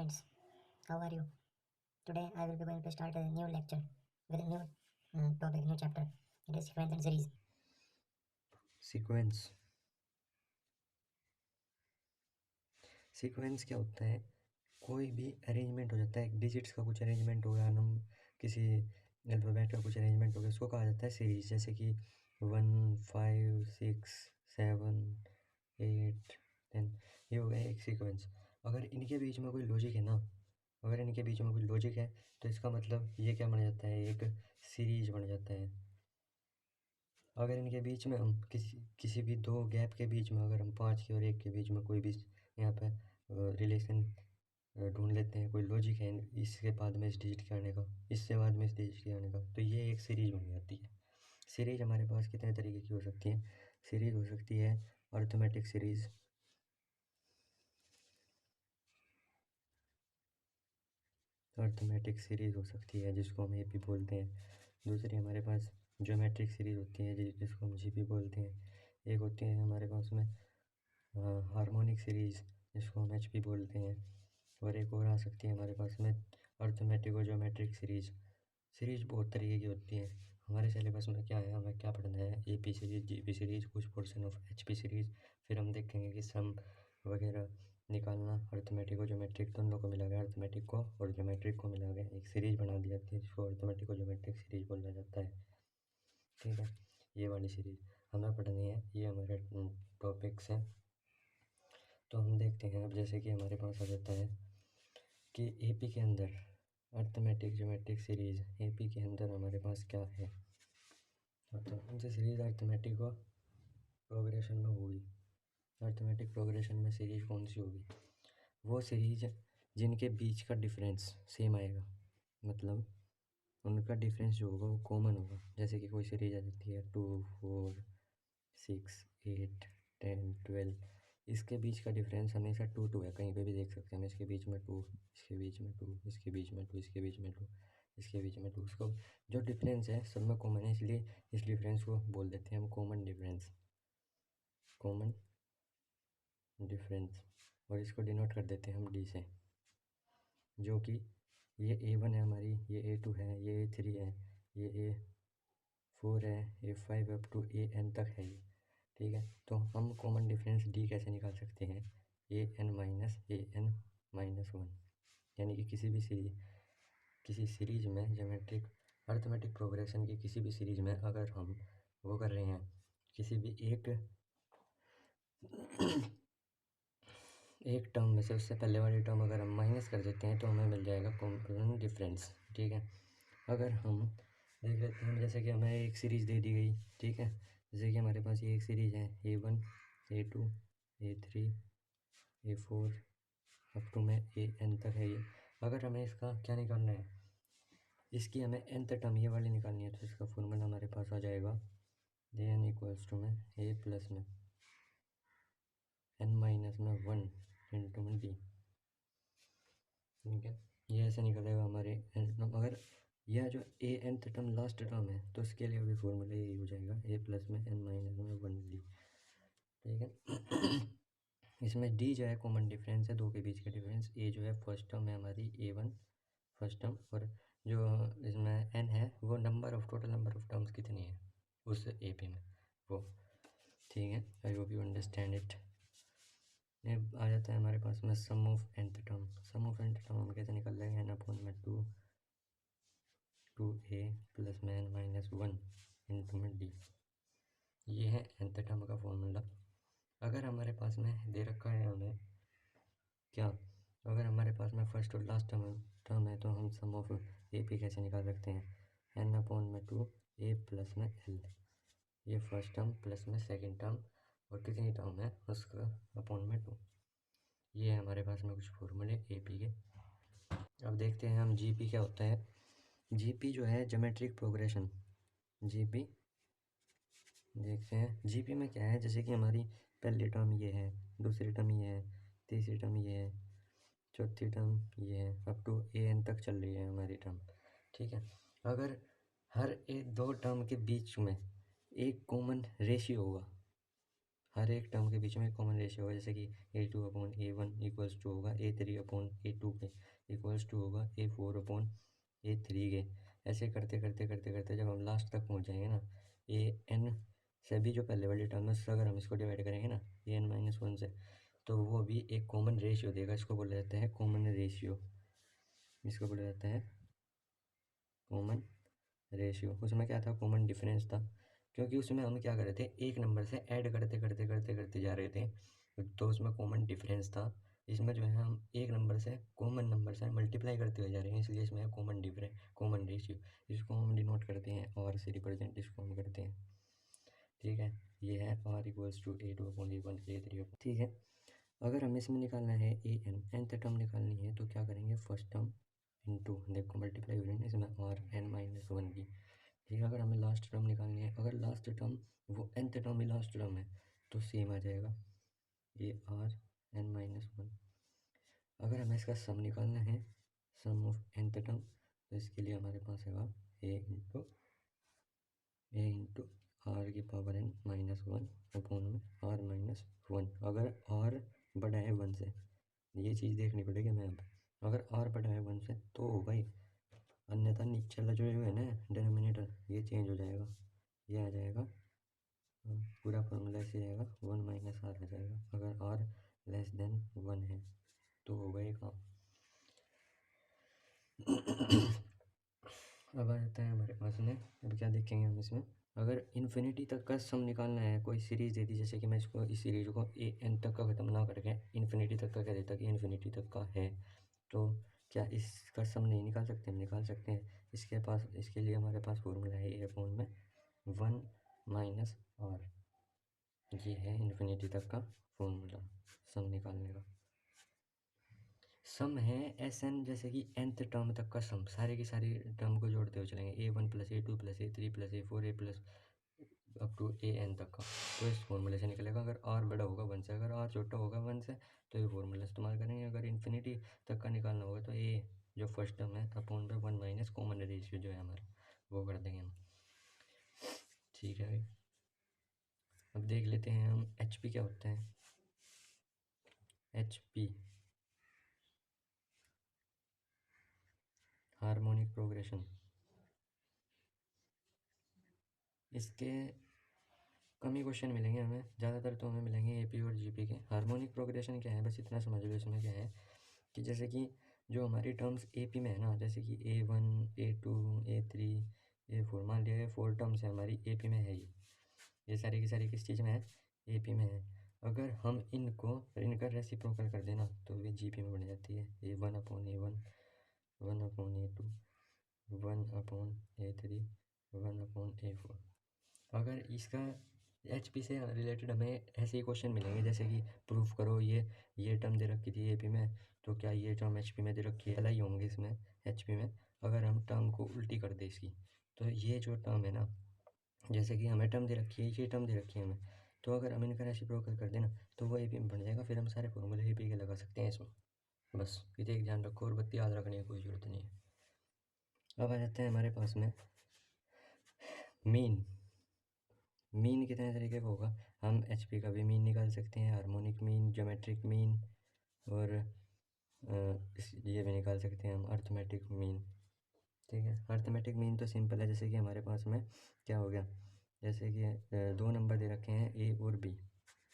friends, how are you? Today I will be going to start a new lecture with a new topic, new chapter. It is sequence and series. Sequence क्या होता है? कोई भी arrangement हो जाता है, एक डिजिट्स का कुछ अरेंजमेंट हो गया, नम किसी अल्फ़ाबेट का कुछ अरेंजमेंट हो गया, उसको कहा जाता है सीरीज। जैसे कि 1 5 6 7 8 10, ये हो गया एक सीक्वेंस। अगर इनके बीच में कोई लॉजिक है ना, अगर इनके बीच में कोई लॉजिक है तो इसका मतलब ये क्या बन जाता है, एक सीरीज बन जाता है। अगर इनके बीच में हम किसी भी दो गैप के बीच में, अगर हम 5 के और 1 के बीच में कोई भी यहाँ पे रिलेशन ढूंढ लेते हैं, कोई लॉजिक है इसके बाद में इस डिजिट के आने का, इससे बाद में इस डिजिट के आने का, तो ये एक सीरीज बन जाती है। सीरीज हमारे पास कितने तरीके की हो सकती है? सीरीज हो सकती है अर्थमेटिक सीरीज, अर्थमेटिक सीरीज हो सकती है जिसको हम एपी बोलते हैं। दूसरी हमारे पास ज्योमेट्रिक सीरीज होती है जिसको हम जीपी बोलते हैं। एक होती है हमारे पास में हार्मोनिक सीरीज जिसको हम एचपी बोलते हैं। और एक और आ सकती है हमारे पास में अर्थमेटिक और ज्योमेट्रिक सीरीज। सीरीज बहुत तरीके की होती है। हमारे सिलेबस में क्या है, हमें क्या पढ़ना है, एपी सीरीज, जीपी सीरीज, कुछ पोर्शन ऑफ एचपी सीरीज। फिर हम देखेंगे कि सम वगैरह निकालना, अर्थमेटिक और ज्योमेट्रिक दोनों को मिला के, अर्थमेटिक को और ज्योमेट्रिक को मिला के एक सीरीज बना दी जाती है जिसको अर्थमेटिक और ज्योमेट्रिक सीरीज बोला जाता है। ठीक है, ये वाली सीरीज हमें पढ़नी है, ये हमारे टॉपिक्स हैं। तो हम देखते हैं अब, जैसे कि हमारे पास आ जाता है कि एपी के अंदर अर्थमेटिक ज्योमेट्रिक सीरीज, एपी के अंदर हमारे पास क्या है। तो उनसे सीरीज अर्थमेटिक को प्रोग्रेशन में होगी, अर्थमेटिक प्रोग्रेशन में सीरीज कौन सी होगी? वो सीरीज जिनके बीच का डिफरेंस सेम आएगा, मतलब उनका डिफरेंस जो होगा वो कॉमन होगा। जैसे कि कोई सीरीज आ जाती है 2 4 6 8 10 12, इसके बीच का डिफरेंस हमेशा 2 2 है। कहीं पे भी देख सकते हैं हम, इसके बीच में 2, इसके बीच में 2, इसके बीच में 2, इसके बीच में 2, इसके बीच में 2, उसको जो डिफरेंस है सब में कॉमन है, इसलिए इस डिफरेंस को बोल देते हैं हम कॉमन डिफरेंस, कॉमन डिफरेंस। और इसको डिनोट कर देते हैं हम डी से, जो कि ये A1 है हमारी, ये A2 है, ये A3 है, ये A4 है, A5 अप टू AN तक है ये। ठीक है, तो हम कॉमन डिफरेंस डी कैसे निकाल सकते हैं? AN माइनस 1, यानी कि किसी सीरीज में ज्योमेट्रिक अर्थमेटिक प्रोग्रेशन की किसी भी सीरीज में अगर हम वो कर रहे हैं, किसी भी एक टर्म में से उससे पहले वाली टर्म अगर हम माइनस कर देते हैं तो हमें मिल जाएगा कॉमन डिफरेंस। ठीक है, अगर हम देख लेते हैं, जैसे कि हमें एक सीरीज़ दे दी गई, ठीक है, जैसे कि हमारे पास ये एक सीरीज़ है A1 A2 A3 A4 up to में AN तक है ये। अगर हमें इसका क्या निकालना है, इसकी हमें nth टर्म ये वाली निकालनी है, तो इसका फॉर्मूला हमारे पास आ जाएगा N इक्वल्स टू में A प्लस में N माइनस में 1 इंटू में D। ठीक है, ये ऐसे निकलेगा हमारे अगर यह जो AN टर्म लास्ट टर्म है तो इसके लिए भी फॉर्मूला यही हो जाएगा A प्लस में N माइनस में 1D। ठीक है, इसमें D जो है कॉमन डिफरेंस है दो के बीच का डिफरेंस, A जो है फर्स्ट टर्म है हमारी A1 फर्स्ट टर्म, और जो इसमें N है वो टोटल नंबर ऑफ टर्म्स कितनी है उस AP में वो। ठीक है, I hope you understand it. ये आ जाता है हमारे पास में sum of nth term. Sum of nth term हम कैसे निकल लेंगे, n अपॉन में 2a प्लस में n माइनस 1 इंटू में d। ये है nth टर्म का फॉर्मूला। अगर हमारे पास में दे रखा है हमें क्या, अगर हमारे पास में फर्स्ट और लास्ट टर्म है तो हम सम ऑफ ए पी कैसे निकाल सकते हैं, n अपॉन में 2a प्लस में l, ये फर्स्ट टर्म प्लस में सेकेंड टर्म, और कितनी टर्म है उसका अपॉन में 2। ये है हमारे पास में कुछ फॉर्मूले ए पी के। अब देखते हैं हम जीपी क्या होता है। जीपी जो है ज्योमेट्रिक प्रोग्रेशन, जीपी देखते हैं। जीपी में क्या है, जैसे कि हमारी पहली टर्म ये है, दूसरी टर्म ये है, तीसरी टर्म ये है, चौथी टर्म ये है, अप टू AN तक चल रही है हमारी टर्म। ठीक है, अगर हर एक दो टर्म के बीच में एक कॉमन रेशियो होगा, हर एक टर्म के बीच में कॉमन रेशियो होगा, जैसे कि A2/A1 इक्वल्स टू होगा A3/A2 के, इक्वल्स टू होगा A4/A3 के। ऐसे करते करते करते करते जब हम लास्ट तक पहुंच जाएंगे ना, an से भी जो पहले वाली टर्म है उससे अगर हम इसको डिवाइड करेंगे ना an-1 से, तो वो भी एक कॉमन रेशियो देगा। इसको बोला जाता है कॉमन रेशियो, इसको बोला जाता है कॉमन रेशियो। उसमें क्या था, कॉमन डिफरेंस था, क्योंकि उसमें हम क्या कर रहे थे, एक नंबर से ऐड करते करते करते करते जा रहे थे, तो उसमें कॉमन डिफरेंस था। इसमें जो है हम एक नंबर से कॉमन नंबर से मल्टीप्लाई करते हुए जा रहे हैं, इसलिए इसमें है कॉमन डिफरेंस, कॉमन रेशियो। इसको हम डिनोट करते हैं और से रिप्रेजेंट इसको हम करते हैं, ठीक है। ये है r equals to A2/A1 A3, ठीक है। अगर हमें इसमें निकालना है nth टर्म निकालनी है, तो क्या करेंगे, फर्स्ट टर्म इंटू, देखो मल्टीप्लाई हो रही है इसमें Rn-1 की, ठीक है। अगर हमें लास्ट टर्म निकालनी है, अगर लास्ट टर्म वो nth टर्म ही लास्ट टर्म है, तो सेम आ जाएगा ये Rn-1। अगर हमें इसका सम निकालना है, सम ऑफ nth टर्म, तो इसके लिए हमारे पास है a इंटू r⁻n-1 अपॉन में r-1। अगर r बड़ा है 1 से, ये चीज़ देखनी पड़ेगी हमें अब, अगर r बड़ा है 1 से तो होगा ही, अन्यथा नीचे वाला जो है ना डिनोमिनेटर, ये चेंज हो जाएगा, ये आ जाएगा, पूरा फॉर्मूला ऐसे आएगा 1 माइनस r आ जाएगा। अगर r लेस देन 1 है तो होगा ये काम। अब आ जाता है हमारे पास में, अब क्या देखेंगे हम इसमें, अगर इन्फिनिटी तक का सम निकालना है, कोई सीरीज़ दे दी, जैसे कि मैं इसको इस सीरीज़ को an तक का ख़त्म ना करके इन्फिनिटी तक का कह देता कि इन्फिनिटी तक का है, तो क्या इसका सम नहीं निकाल सकते, हम निकाल सकते हैं। इसके लिए हमारे पास फॉर्मूला है A/1 माइनस r, ये है इन्फिनिटी तक का फॉर्मूला सम निकालने का। सम है Sn, जैसे कि nth टर्म तक का सम, सारे की सारी टर्म को जोड़ते हुए चलेंगे, A1 plus A2 plus A3 plus A4 A plus up to an तक का, तो इस फॉर्मूले से निकलेगा। अगर r बड़ा होगा 1 से, अगर r छोटा होगा 1 से, तो ये फॉर्मूला इस्तेमाल करेंगे। अगर इन्फिनिटी तक का निकालना होगा तो a जो फर्स्ट टर्म है अपॉन पे 1 माइनस कॉमन रेशियो जो है हमारा, वो कर देंगे हम, ठीक है भाई। अब देख लेते हैं हम HP क्या होता है। HP हार्मोनिक प्रोग्रेशन, इसके कम ही क्वेश्चन मिलेंगे हमें, ज़्यादातर तो हमें मिलेंगे AP और GP के। हार्मोनिक प्रोग्रेशन क्या है, बस इतना समझ लो इसमें क्या है, कि जैसे कि जो हमारी टर्म्स AP में है ना, जैसे कि A1 A2 A3 A4, मान लिया ये 4 टर्म्स है हमारी AP में है, ये सारी की सारी किस चीज़ में है, AP में है। अगर हम इनका रेसिप्रोकल कर देना तो ये GP में बन जाती है, A1/A1 1/A2 1/A3 1/A4। अगर इसका HP से रिलेटेड हमें ऐसे ही क्वेश्चन मिलेंगे, जैसे कि प्रूफ करो ये टर्म दे रखी थी AP में, तो क्या ये टर्म HP में दे रखी है, LI होंगे इसमें HP में। अगर हम टर्म को उल्टी कर दे इसकी, तो ये जो टर्म है ना, जैसे कि हमें टर्म दे रखी है, ये टर्म दे रखी है हमें, तो अगर हम इनका रेसिप्रोकल कर देना तो वो AP में बन जाएगा, फिर हम सारे फॉर्मूले AP के लगा सकते हैं इसमें। बस इतना एक ध्यान रखो, और बत्ती याद रखने की कोई ज़रूरत नहीं है। अब आ जाते हैं हमारे पास में मीन कितने तरीके का होगा, हम HP का भी मीन निकाल सकते हैं, हार्मोनिक मीन, ज्योमेट्रिक मीन, और ये भी निकाल सकते हैं हम अर्थमेटिक मीन, ठीक है। अर्थमेटिक मीन तो सिंपल है, जैसे कि हमारे पास में क्या हो गया, जैसे कि 2 नंबर दे रखे हैं A और B,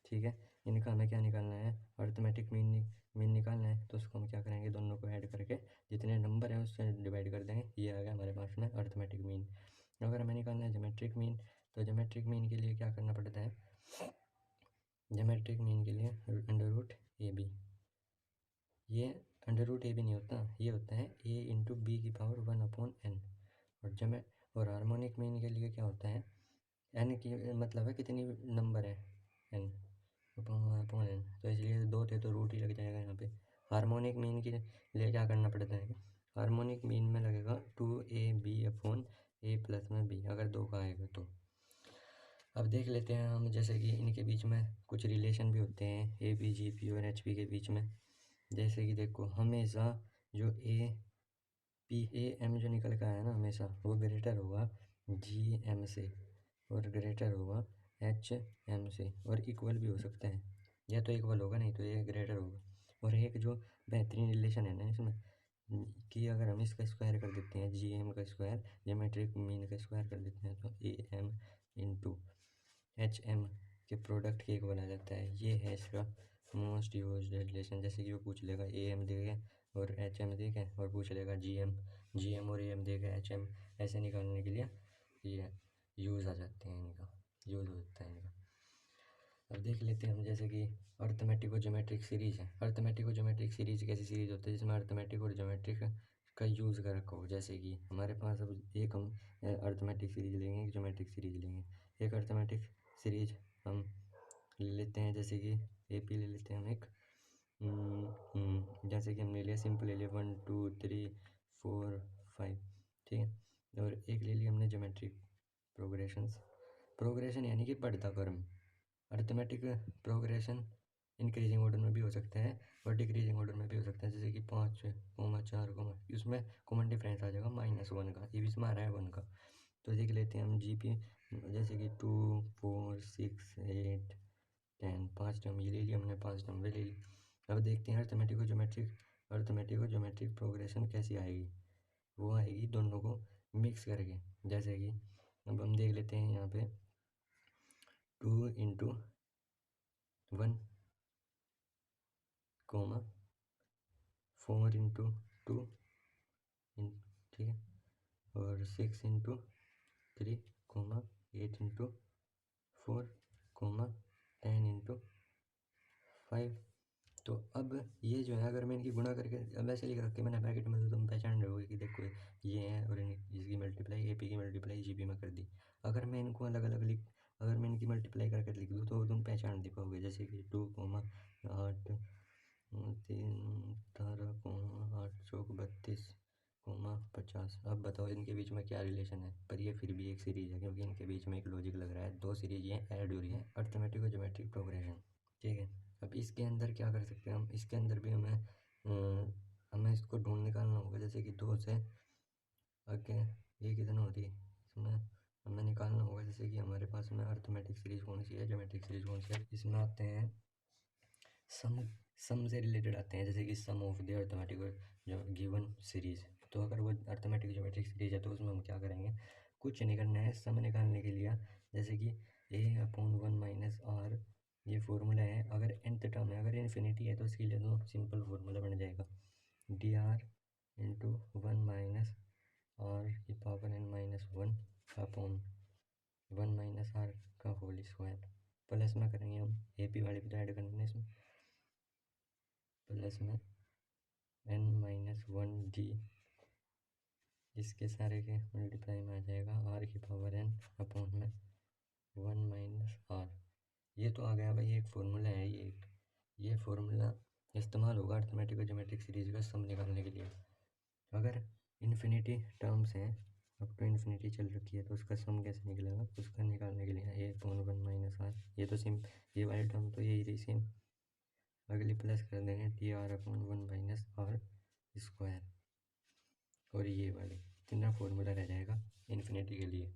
ठीक है। इनका हमें क्या निकालना है, अर्थमेटिक मीन निकालना है, तो उसको हम क्या करेंगे, दोनों को ऐड करके जितने नंबर हैं उससे डिवाइड कर देंगे, ये आ गया हमारे पास में अर्थमेटिक मीन। अगर हमें निकालना है ज्योमेट्रिक मीन, तो ज्योमेट्रिक मीन के लिए क्या करना पड़ता है, ज्योमेट्रिक मीन के लिए √AB, ये √AB नहीं होता, ये होता है A/B⁴ और हार्मोनिक मीन के लिए क्या होता है, n की मतलब है कितनी नंबर है, n अपॉन n, तो इसलिए 2 थे तो रूट ही लग जाएगा यहाँ पे। हार्मोनिक मीन के लिए क्या करना पड़ता है, हार्मोनिक मीन में लगेगा 2AB/A प्लस में B, अगर 2 का आएगा तो। अब देख लेते हैं हम, जैसे कि इनके बीच में कुछ रिलेशन भी होते हैं AP GP और HP के बीच में, जैसे कि देखो हमेशा जो AM जो निकल कर आया ना, हमेशा वो ग्रेटर होगा GM से और ग्रेटर होगा एच एम से, और इक्वल भी हो सकता है, या तो इक्वल होगा नहीं तो ये ग्रेटर होगा। और एक जो बेहतरीन रिलेशन है ना इसमें कि अगर हम इसका स्क्वायर कर देते हैं, जी एम का स्क्वायर ज्योमेट्रिक मीन का स्क्वायर कर देते हैं, तो A M into H M के प्रोडक्ट के इक्वल आ जाता है। ये है इसका मोस्ट यूज्ड रिलेशन। जैसे कि वो पूछ लेगा ए एम देगा और एच एम देगा, और पूछ लेगा जी एम और ए एम देगा एच एम, ऐसे निकालने के लिए ये यूज़ आ जाते हैं इनका, यूज़ होता है इनका। अब देख लेते हैं हम, जैसे कि अर्थमेटिक और ज्योमेट्रिक सीरीज है। अर्थमेटिक और ज्योमेट्रिक सीरीज कैसी सीरीज होती है जिसमें अर्थमेटिक और ज्योमेट्रिक का यूज़ कर रखा हो। जैसे कि हमारे पास अब एक हम अर्थमेटिक सीरीज लेंगे, एक ज्योमेट्रिक सीरीज लेंगे। एक अर्थमेटिक सीरीज हम ले लेते हैं, जैसे कि ए पी ले लेते हैं हम एक, जैसे कि हम ले लिया सिंपल ले लिया 1 2 3 4 5, ठीक है। और एक ले लिया हमने ज्योमेट्रिक प्रोग्रेशन यानी कि बढ़ता क्रम। अर्थमेटिक प्रोग्रेशन इंक्रीजिंग ऑर्डर में भी हो सकता है और डिक्रीजिंग ऑर्डर में भी हो सकता है, जैसे कि 5 4 इसमें कॉमन डिफरेंस आ जाएगा -1 का, ये भी इसमें आ रहा है 1 का। तो देख लेते हैं हम जी पी, जैसे कि 2 4 6 8 10, 5 टर्म ये ले लिया हमने, 5 टर्म भी ले ली। अब देखते हैं अर्थमेटिक और ज्योमेट्रिक प्रोग्रेशन कैसी आएगी। वो आएगी दोनों को मिक्स करके। जैसे कि अब हम देख लेते हैं यहाँ पे 2 इंटू 1 कोमा 4 इंटू 2, ठीक है, और 6 into 3 comma 8 into 4 comma 10 into 5। तो अब ये जो है अगर मैं इनकी गुणा करके अब ऐसे लिख रखे मैंने ब्रैकेट में, तो तुम पहचान रहे होगे कि देखो ये है और इसकी मल्टीप्लाई ए पी की मल्टीप्लाई जी पी में कर दी। अगर मैं इनको अलग अलग अगर मैं इनकी मल्टीप्लाई करके लिख दूँ तो तुम पहचान दे पाओगे, जैसे कि 2 कोमा 8 3 18 कोमा 8 चौक 32 कोमा 50। अब बताओ इनके बीच में क्या रिलेशन है, पर ये फिर भी एक सीरीज है क्योंकि इनके बीच में एक लॉजिक लग रहा है, दो सीरीज ये ऐड हो रही है, अर्थमेटिक और ज्योमेट्रिक प्रोग्रेशन, ठीक है। अब इसके अंदर क्या कर सकते हैं हम, इसके अंदर भी हमें इसको ढूंढ निकालना होगा, जैसे कि 2 से आगे ये कितना होती है इसमें हमें निकालना होगा। जैसे कि हमारे पास में अर्थमेटिक सीरीज कौन सी है, ज्योमेट्रिक सीरीज कौन सी है, इसमें आते हैं सम से रिलेटेड आते हैं, जैसे कि सम ऑफ द अर्थमेटिक जो गिवन सीरीज। तो अगर वो अर्थमेटिक ज्योमेट्रिक सीरीज है तो उसमें हम क्या करेंगे, कुछ नहीं करना है सम निकालने के लिए। जैसे कि a/1 माइनस आर ये फॉर्मूला है, अगर nth टर्म है, अगर इन्फिनिटी है तो उसके लिए तो सिंपल फार्मूला बन जाएगा dr इंटू 1 माइनस आर की power n-1 upon 1 minus R का होल स्क्वायर। प्लस में करेंगे हम ए पी वाले भी तो ऐड करने इसमें, प्लस में n-1 डी, इसके सारे के मल्टीप्लाई में आ जाएगा आर की पावर n अपॉन में 1 माइनस आर। ये तो आ गया भाई, एक फार्मूला है ये फार्मूला इस्तेमाल होगा अर्थमेटिक और ज्योमेट्रिक सीरीज का सम निकालने के लिए। अगर इन्फिनिटी टर्म्स हैं, अप टू इन्फिनिटी चल रखी है, तो उसका सम कैसे निकलेगा, उसका निकालने के लिए a/1 माइनस आर, ये तो सिम ये वाली टर्म तो यही रही सेम, अगली प्लस कर देंगे dr/1 माइनस आर स्क्वायर, और ये वाले इतना फॉर्मूला रह जाएगा इन्फिनिटी के लिए।